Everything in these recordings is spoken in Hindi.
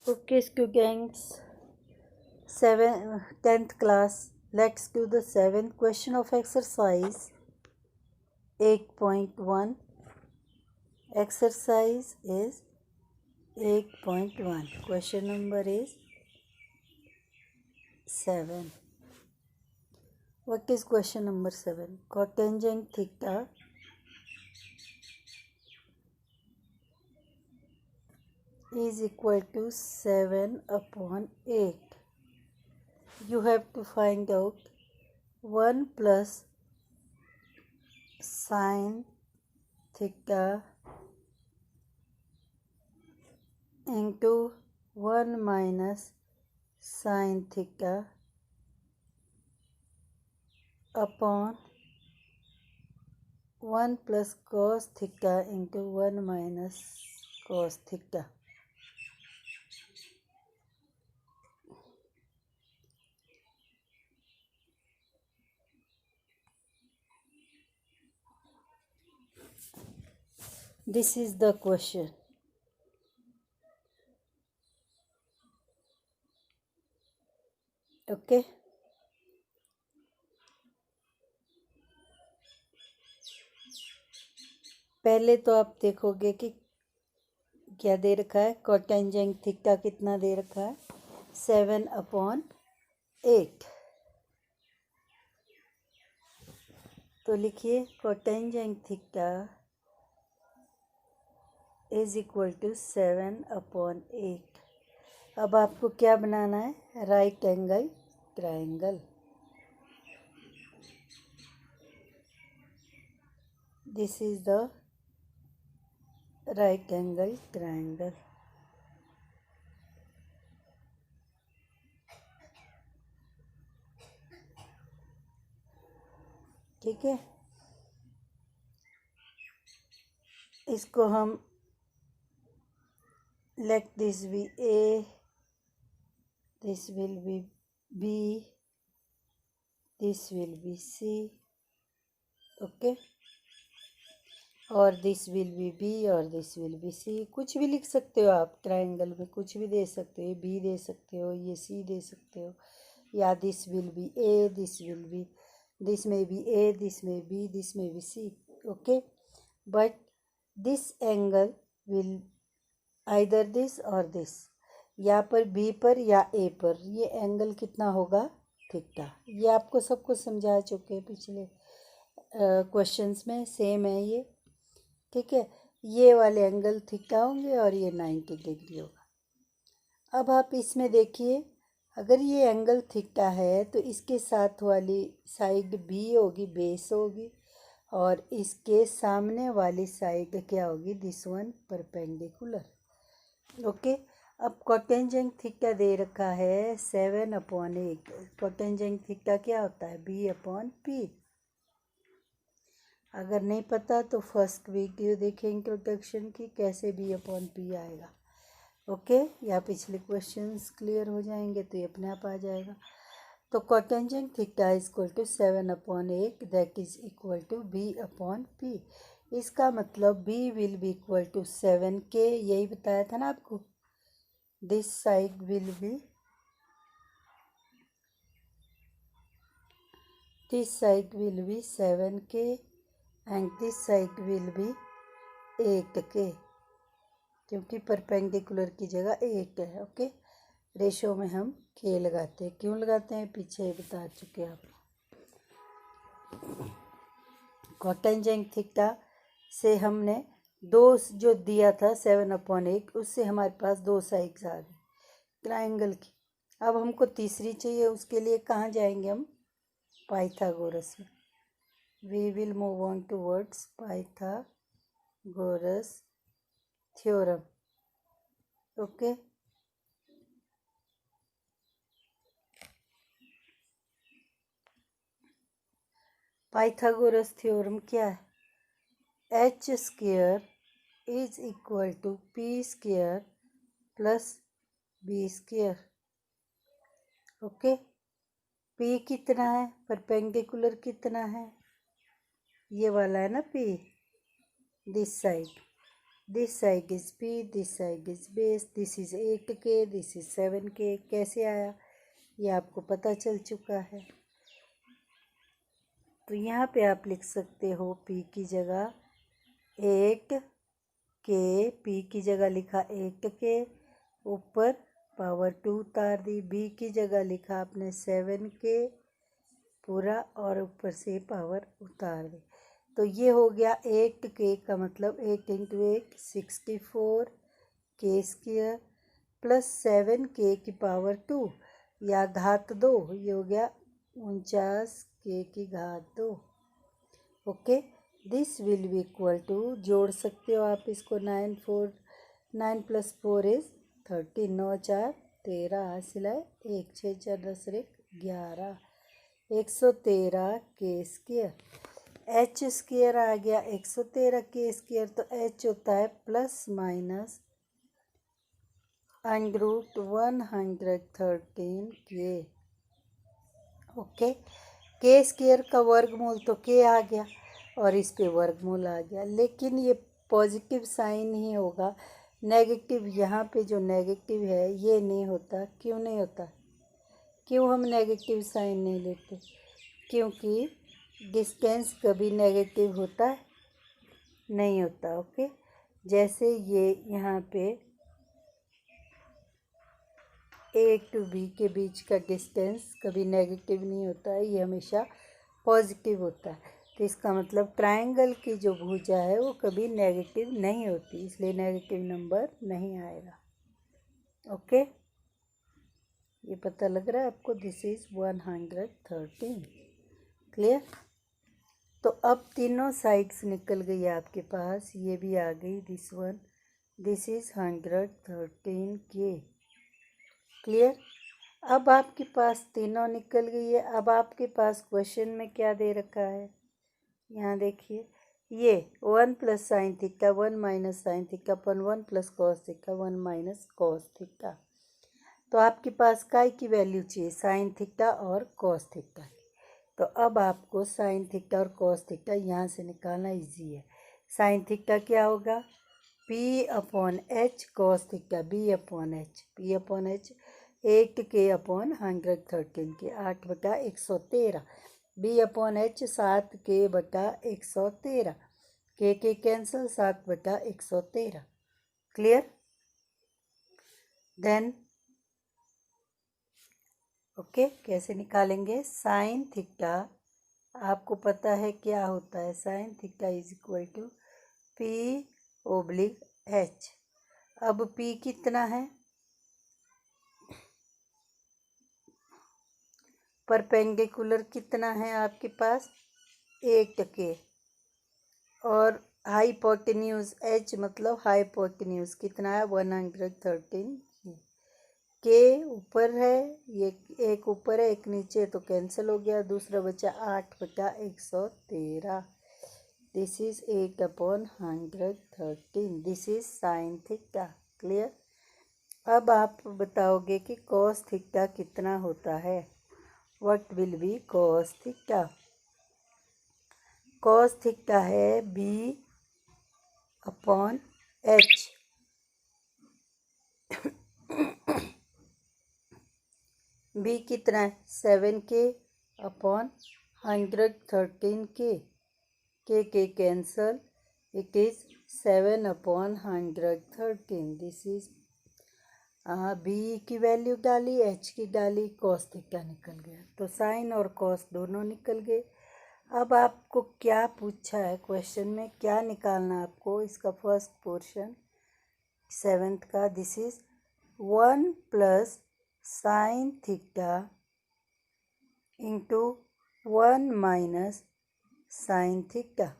Okay, students, 10th class. Let's do the 7th question of exercise 8.1. Exercise is 8.1. Question number is 7. What is question number 7? Cotangent theta is equal to 7 upon 8. You have to find out 1 plus sine theta into 1 minus sine theta upon 1 plus cos theta into 1 minus cos theta. This is the question. Okay. पहले तो आप देखोगे कि क्या दे रखा है. कोटेंजेंट थीटा कितना दे रखा है? 7 अपॉन 8. तो लिखिए cotangent theta is equal to 7 upon 8. अब आपको क्या बनाना है? Right angle triangle. This is the right angle triangle. ठीक है. इसको हम let this be A, this will be B, this will be C, okay, और this will be B और this will be C. कुछ भी लिख सकते हो आप. ट्रायंगल में कुछ भी दे सकते हो. B दे सकते हो, ये C दे सकते हो, या this will be A, this will be, this may be A, this may be, this may be C, okay, but this angle will either this और this. या पर B पर या A पर ये एंगल कितना होगा? थीटा. ये आपको सब कुछ समझा चुके हैं पिछले क्वेश्चंस में. सेम है ये. ठीक है. ये वाले एंगल थीटा होंगे और ये 90 डिग्री होगा. अब आप इसमें देखिए, अगर ये एंगल थीटा है तो इसके साथ वाली साइड B होगी, बेस होगी, और इसके सामने वाली साइड क्या होगी? This one perpendicular. ओके. अब कोटेंजेंट थीटा दे रखा है 7 अपॉन 8. कोटेंजेंट थीटा क्या होता है? B upon P. अगर नहीं पता तो फर्स्ट वीडियो देखें इंट्रोडक्शन की, कैसे B अपॉन P आएगा. ओके. या पिछले क्वेश्चंस क्लियर हो जाएंगे तो ये अपने आप आ जाएगा. तो cotangent theta is equal to 7 upon 8, that is equal to B upon P. इसका मतलब B will be equal to 7K. यही बताया था ना आपको. This side will be, this side will be 7K and this side will be 8K, क्योंकि परपेंडिकुलर की जगह 8 है. ओके. रेशो में हम K लगाते हैं. क्यों लगाते हैं पीछे बता चुके हैं आप. कोटेंजेंट थीटा से हमने दो जो दिया था 7 अपॉन 8, उससे हमारे पास दो साइड्स आ गई ट्रायंगल की. अब हमको तीसरी चाहिए. उसके लिए कहाँ जाएंगे हम? पाइथागोरस में. We will move on towards Pythagoras theorem. Okay. Pythagoras theorem क्या है? H square is equal to P square plus B square. Okay. P कितना है? परपेंडिकुलर कितना है? ये वाला है ना P, this side. This side is b, this side is base, this is 8k, this is 7k। कैसे आया ये आपको पता चल चुका है। तो यहाँ पे आप लिख सकते हो p की जगह 8k, p की जगह लिखा 8k, ऊपर पावर 2 उतार दी। b की जगह लिखा आपने 7k पूरा और ऊपर से पावर उतार दी। तो ये हो गया 8k का मतलब 8 into 8 64 k square plus 7k की पावर 2 या घात 2, ये हो गया 49k की घात 2। Okay, this will be equal to, जोड़ सकते हो आप इसको, 9 प्लस 4 इज 13, 9 4 13 हासिल है, 1 6 4 10 11, 113 के स्क्वायर। एच स्क्वायर आ गया 113 के स्क्वायर, तो एच होता है प्लस माइनस √113 के। ओके, के स्क्वायर का वर्गमूल तो के आ गया और इस पे वर्गमूल आ गया, लेकिन ये पॉजिटिव साइन ही होगा, नेगेटिव यहाँ पे जो नेगेटिव है ये नहीं होता। क्यों नहीं होता? क्यों हम नेगेटिव साइन नहीं लेते? क्योंकि डिस्टेंस कभी नेगेटिव होता है नहीं होता। ओके, जैसे ये यहाँ पे ए टू बी के बीच का डिस्टेंस कभी नेगेटिव नहीं होता है, ये हमेशा पॉजिटिव होता है। तो इसका मतलब ट्रायंगल की जो भुजा है वो कभी नेगेटिव नहीं होती, इसलिए नेगेटिव नंबर नहीं आएगा। ओके, ये पता लग रहा है आपको? This is 113। क्लियर? तो अब तीनों साइड्स निकल गई आपके पास, ये भी आ गई, this one, this is 113k। Clear? अब आपके पास तीनों निकल गई है। अब आपके पास क्वेश्चन में क्या दे रखा है, यहाँ देखिए, ये 1 plus sine theta 1 minus sine theta अपन 1 plus cos theta 1 minus cos theta. तो आपके पास काय की वैल्यू चाहिए, साइन थीटा और कॉस थीटा की। तो अब आपको साइन थीटा और कॉस थीटा यहाँ से निकालना इजी है। साइन थीटा क्या होगा, P upon H, cos theta B upon H, P upon H 8k upon 113 के, 8/113, B अपॉन एच 7k/113, के कैंसिल 7/113। क्लियर? देन ओके, कैसे निकालेंगे? साइन थीटा आपको पता है क्या होता है, sine theta is equal to P oblique H। अब P कितना है, परपेंडिकुलर कितना है आपके पास, 8k, और हाइपोटेन्यूज H मतलब हाइपोटेन्यूज कितना है, 113 के ऊपर है, ये एक ऊपर है एक नीचे, तो कैंसिल हो गया, दूसरा बचा 8/113। This is 8/113, this is sine theta. Clear? अब आप बताओगे कि कॉस थीटा कितना होता है, what will be cos theta? Cos theta है B अपॉन H। B कितना है, 7k अपॉन 113k, के cancel, it is 7/113। This is B की वैल्यू डाली, H की डाली, कॉस थीटा निकल गया। तो साइन और कॉस दोनों निकल गए। अब आपको क्या पूछा है क्वेश्चन में, क्या निकालना आपको, इसका फर्स्ट पोर्शन 7th का, this is 1 plus sine theta into 1 minus sine theta,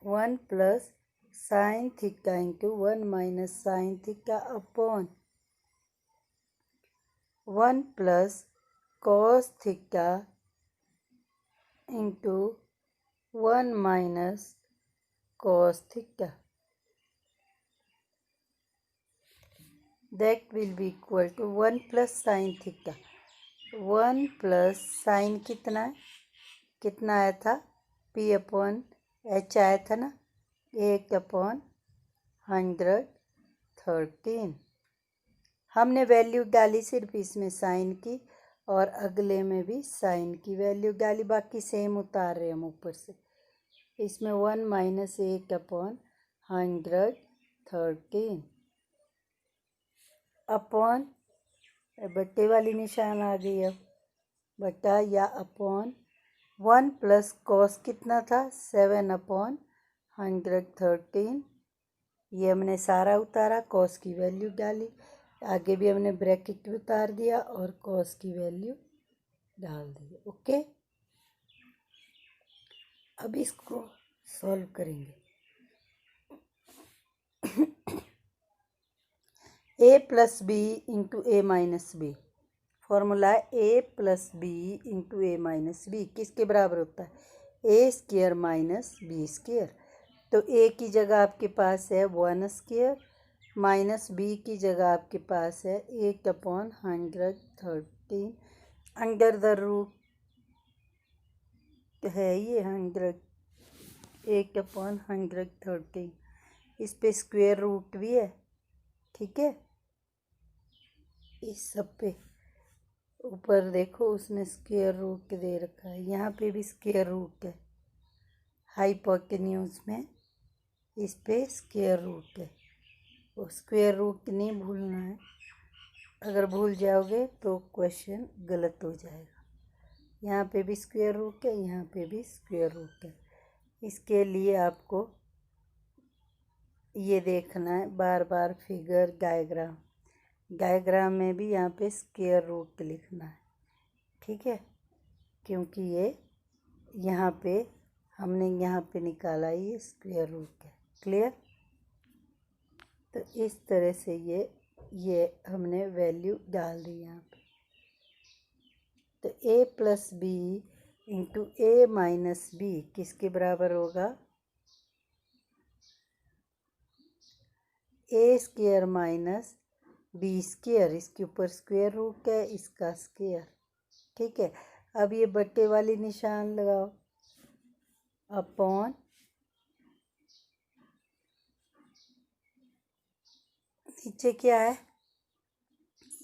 1 plus sine theta into 1 minus sine theta upon 1 plus cos theta into 1 minus cos theta, that will be equal to 1 plus sin theta। 1 plus sign कितना है, कितना आया था, P अपॉन H आया था ना, 1/113। हमने वैल्यू डाली सिर्फ इसमें साइन की और अगले में भी साइन की वैल्यू डाली, बाकी सेम उतार रहे हम ऊपर से। इसमें 1 - 1/113 अपॉन बट्टे वाली निशान आ गई। अब बटा या अपॉन 1 प्लस कॉस कितना था 7/113। ये हमने सारा उतारा, कॉस की वैल्यू डाली, आगे भी हमने ब्रैकेट उतार दिया और कॉस की वैल्यू डाल दी। ओके, अब इसको सॉल्व करेंगे। a plus B into A minus B, formula a plus B into A minus B किसके बराबर होता है? A square minus B square. तो a की जगह आपके पास है 1 स्क्वेयर, माइनस बी की जगह आपके पास है 8/113 अंडर द रूट है ये 8/113। इस पे स्क्वेयर रूट भी है, ठीक है। इस सब पे ऊपर देखो उसने स्क्वेयर रूट दे रखा है, यहाँ पे भी स्क्वेयर रूट है, हाइपोटेन्यूज में इस पे स्क्वेयर रूट है। वो स्क्वेयर रूट नहीं भूलना है, अगर भूल जाओगे तो क्वेश्चन गलत हो जाएगा। यहाँ पे भी स्क्वेयर रूट है, यहाँ पे भी स्क्वेयर रूट है। इसके लिए आपको ये देखना है बार बार फिगर डायग्राम में भी यहाँ पे स्क्वेयर रूट लिखना है, ठीक है, क्योंकि ये यहाँ पे हमने यहाँ पे निकाला ये स्क्वेयर रूट है। क्लियर? तो इस तरह से ये हमने वैल्यू डाल दी यहाँ पे। तो a plus B into A minus B किसके बराबर होगा? A square minus B square, इसके ऊपर स्क्वेयर रूट है, इसका स्क्वेयर, ठीक है। अब ये बट्टे वाली निशान लगाओ, अपॉन नीचे क्या है?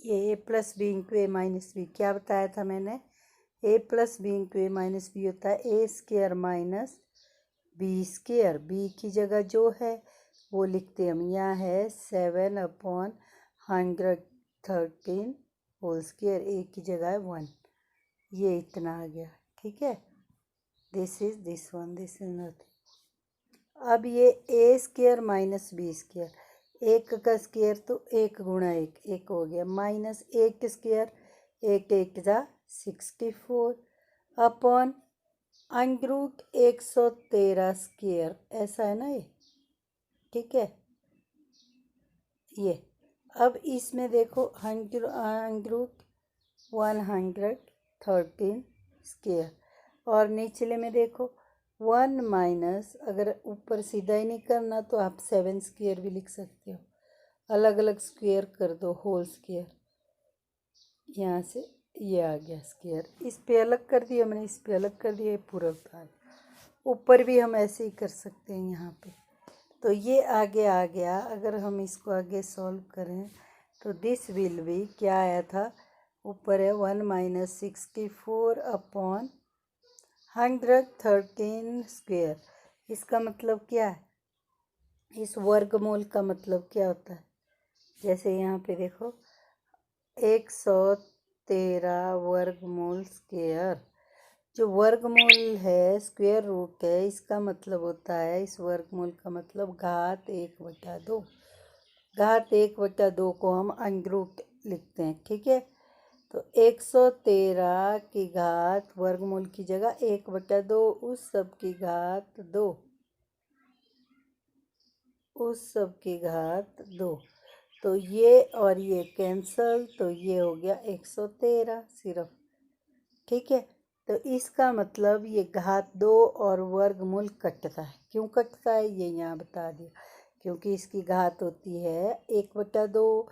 ये A plus B into A minus B, क्या बताया था मैंने? A plus B into A minus B होता है A square minus B square. B की जगह जो है वो लिखते हम, यहाँ है 7/113 होल स्क्वेयर, ए की जगह है 1, ये इतना आ गया, ठीक है। This is this one, this is nothing. अब ये ए स्क्वेयर माइनस बी स्क्वेयर, एक का स्क्वेयर तो 1 गुणा 1 हो गया, माइनस एक स्क्वेयर 1 जा 64 अपॉन अंडरूट 113 स्क्वेयर, ऐसा है ना ये, ठीक है। ये अब इसमें देखो अंडरूट 113 स्क्वेयर, और निचले में देखो 1 माइनस, अगर ऊपर सीधा ही नहीं करना तो आप 7 स्क्वेयर भी लिख सकते हो, अलग अलग स्क्वेयर कर दो, होल स्क्वेयर, यहाँ से ये आ गया स्क्वेयर, इस पे अलग कर दिया मैंने, इस पे अलग कर दिया, पूरा उतार। ऊपर भी हम ऐसे ही कर सकते हैं यहाँ पे। तो ये आगे आ गया, अगर हम इसको आगे सॉल्व करें तो दिस विल बी, क्या आया था ऊपर है 1 - 64 अपॉन 113 स्क्वेयर। इसका मतलब क्या है? इस वर्गमूल का मतलब क्या होता है? जैसे यहाँ पे देखो 113 वर्गमूल स्क्वेयर, जो वर्गमूल है स्क्वेयर रूट है, इसका मतलब होता है, इस वर्गमूल का मतलब घात 1/2। घात 1/2 को हम अंडरूट लिखते हैं, ठीक है। तो 113 की घात वर्गमूल की जगह 1/2, उस सब की घात 2, उस सब की घात 2। तो ये और ये कैंसल, तो ये हो गया 113 सिर्फ, ठीक है। तो इसका मतलब ये घात 2 और वर्गमूल कटता है। क्यों कटता है ये यहाँ बता दिया, क्योंकि इसकी घात होती है 1/2,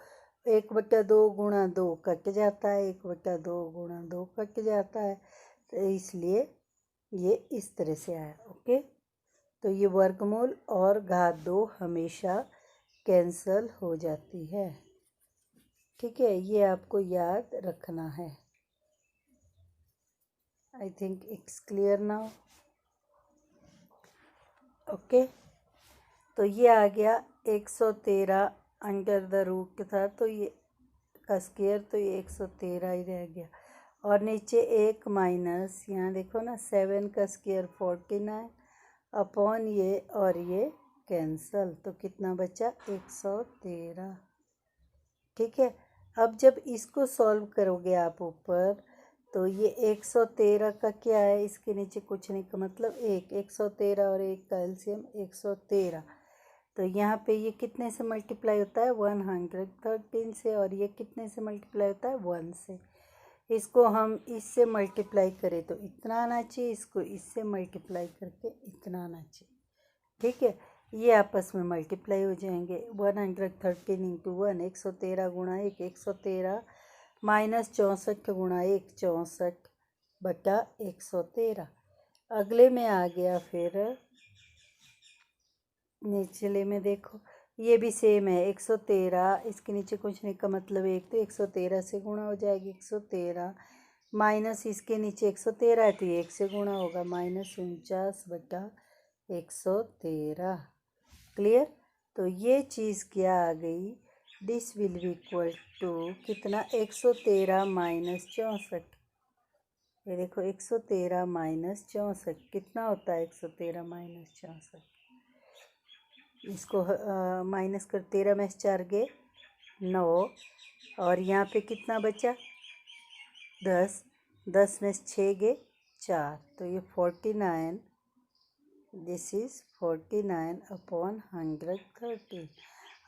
1/2 गुणा 2 कट जाता है, 1/2 गुणा 2 कट जाता है, तो इसलिए ये इस तरह से आया। ओके, तो ये वर्गमूल और घात 2 हमेशा कैंसल हो जाती है। ठीक है, ये आपको याद रखना है। I think it's clear now. Okay, तो ये आ गया 113 अंडर द रूट था, तो ये का स्क्वायर, तो ये 113 ही रह गया। और नीचे एक माइनस, यहाँ देखो ना 7 का स्क्वायर 49 अपॉन ये, और ये कैंसल, तो कितना बचा 113। ठीक है, अब जब इसको सॉल्व करोगे आप ऊपर, तो ये 113 का क्या है, इसके नीचे कुछ नहीं का मतलब 113 और 1 का एलसीएम 113। तो यहाँ पे ये कितने से मल्टीप्लाई होता है 113 से, और ये कितने से मल्टीप्लाई होता है 1 से। इसको हम इससे मल्टीप्लाई करें तो इतना आना चाहिए, इसको इससे मल्टीप्लाई करके इतना आना चाहिए। ठीक है, ये आपस में मल्टीप्लाई हो जाएंगे। 113 इंटू 1 113 गुणा 1 113 माइनस 64 गुणा 1 64 बटा 113। अगले में आ गया फिर निचले में देखो, ये भी सेम है 113, इसके नीचे कुछ नहीं का मतलब 1, तो 113 से गुणा हो जाएगी 113 माइनस इसके नीचे 113 है तो ये 1 से गुणा होगा, माइनस 49 बटा 113। क्लियर, तो ये चीज़ क्या आ गई, this will be equal to कितना 113 माइनस 64। ये देखो 113 माइनस 64 कितना होता है 113 माइनस 64, इसको माइनस कर 13 में 4 गए 9, और यहाँ पे कितना बचा 10, 10 में 6 गए 4, तो ये 49, दिस इज़ 49 अपॉन 113।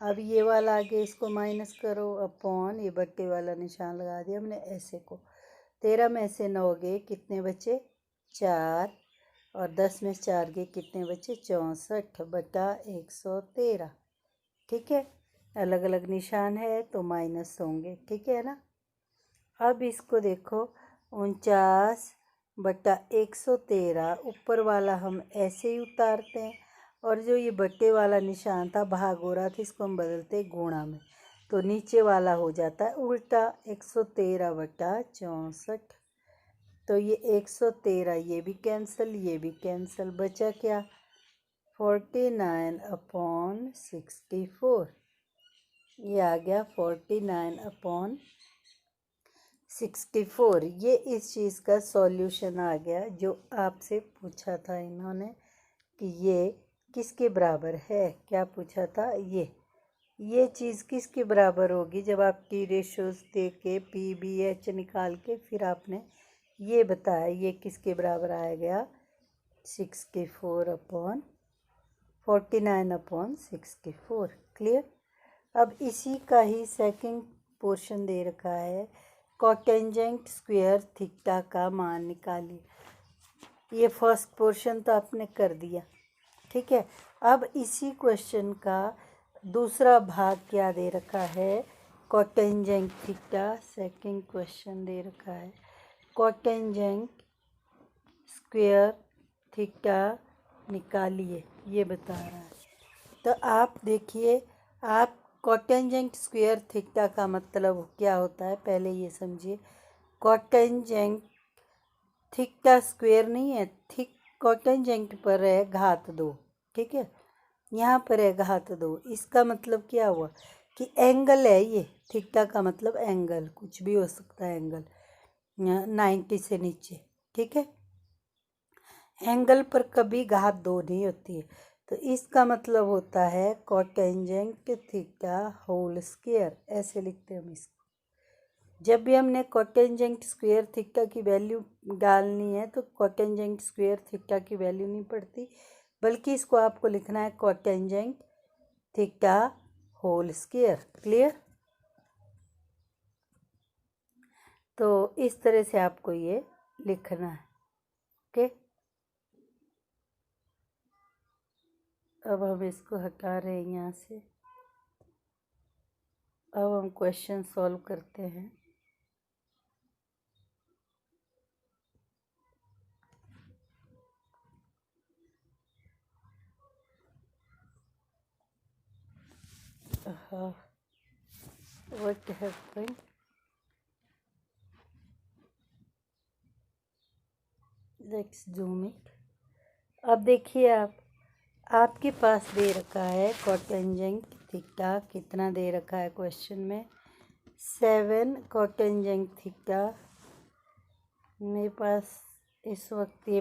अब ये वाला आगे इसको माइनस करो अपॉन, ये बट्टे वाला निशान लगा दिया हमने ऐसे को, 13 में से 9 गए कितने बचे 4, और 10 में 4 गए कितने बचे 64 बटा 113। ठीक है, अलग अलग निशान है तो माइनस होंगे, ठीक है ना। अब इसको देखो 49 बटा 113, ऊपर वाला हम ऐसे ही उतारते हैं, और जो ये बट्टे वाला निशान था भाग हो रहा था, इसको हम बदलते गुणा में, तो नीचे वाला हो जाता है उल्टा 113 बटा 64। तो ये 113 ये भी कैंसिल, ये भी कैंसिल, बचा क्या 49 अपॉन 64। ये आ गया 49 अपॉन 64। ये इस चीज़ का सॉल्यूशन आ गया जो आपसे पूछा था इन्होंने कि ये किसके बराबर है, क्या पूछा था, ये चीज़ किसके बराबर होगी, जब आप टी रेशोज दे के पी बी एच निकाल के फिर आपने ये बताया ये किसके बराबर आया गया 64 अपॉन 49 अपॉन 64। क्लियर, अब इसी का ही सेकंड पोर्शन दे रखा है, कोटेंजेंट स्क्वायर थीटा का मान निकालिए। ये फर्स्ट पोर्शन तो आपने कर दिया, ठीक है। अब इसी क्वेश्चन का दूसरा भाग क्या दे रखा है, कोटेंजेंट थीटा, सेकंड क्वेश्चन दे रखा है कोटेंजेंट स्क्वायर थीटा निकालिए, ये बता रहा है। तो आप देखिए, आप कोटेंजेंट स्क्वायर थीटा का मतलब क्या होता है पहले ये समझिए। कोटेंजेंट थीटा स्क्वायर नहीं है, कोटेंजेंट पर है घात 2, ठीक है, यहाँ पर है घात 2। इसका मतलब क्या हुआ कि एंगल है ये, थीटा का मतलब एंगल, कुछ भी हो सकता है एंगल 90 से नीचे, ठीक है। एंगल पर कभी घात 2 नहीं होती है, तो इसका मतलब होता है कोटेंजेंट थीटा होल स्क्वायर, ऐसे लिखते हैं हम इसको। जब भी हमने कोटेंजेंट स्क्वायर थीटा की वैल्यू डालनी है तो कोटेंजेंट स्क्वायर थीटा की वैल्यू नहीं पड़ती, बल्कि इसको आपको लिखना है cotangent theta whole square. Clear, तो इस तरह से आपको ये लिखना है। ओके, अब हम इसको हटा रहे हैं यहाँ से। अब हम क्वेश्चन सॉल्व करते हैं। what happened? Let's zoom it. अब देखिए आपके पास दे रखा है कोटेंजेंट थीटा, कितना दे रखा है क्वेश्चन में 7 कोटेंजेंट थीटा। मेरे पास इस वक्त ये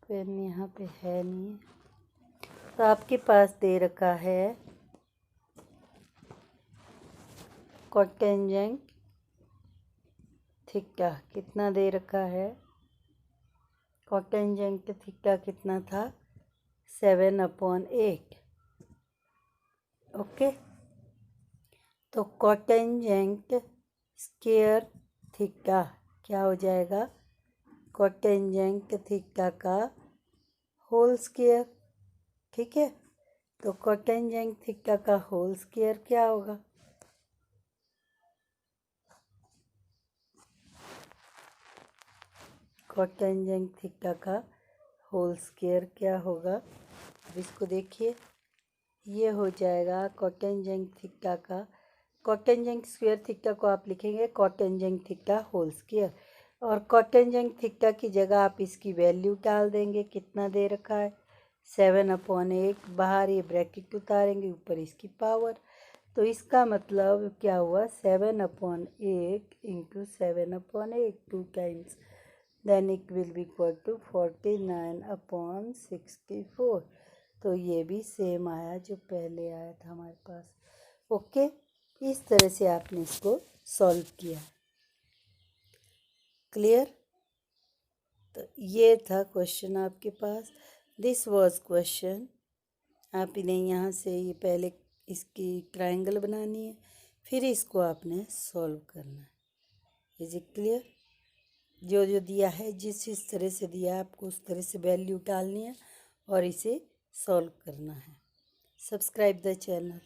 पेन यहाँ पे है नहीं, तो आपके पास दे रखा है कोटेंजेंट थीटा, कितना दे रखा है, कोटेंजेंट थीटा कितना था 7/8। ओके, तो कोटेंजेंट स्क्वायर थीटा क्या हो जाएगा, कोटेंजेंट थीटा का होल स्क्वायर। ठीक है, तो कोटेंजेंट थीटा का होल स्क्वायर क्या होगा, कोटेंजेंट थीटा का होल स्क्वायर क्या होगा। अब इसको देखिए, ये हो जाएगा कोटेंजेंट थीटा का, कोटेंजेंट स्क्वायर थीटा को आप लिखेंगे कोटेंजेंट थीटा होल स्क्वायर, और कोटेंजेंट थीटा की जगह आप इसकी वैल्यू डाल देंगे, कितना दे रखा है 7/8, बाहर ये ब्रैकेट उतारेंगे, ऊपर इसकी पावर, तो इसका मतलब क्या हुआ 7/8 into 7/8 2 times, then it will be equal to 49/64। तो ये भी सेम आया जो पहले आया था हमारे पास। ओके, इस तरह से आपने इसको सॉल्व किया। क्लियर, तो ये था क्वेश्चन आपके पास, दिस वाज क्वेश्चन। आप इन्हें यहाँ से ये पहले इसकी ट्रायंगल बनानी है, फिर इसको आपने सॉल्व करना है। इज इट क्लियर, जो जो दिया है जिस तरह से दिया है आपको उस तरह से वैल्यू डालनी है और इसे सॉल्व करना है। Subscribe the channel.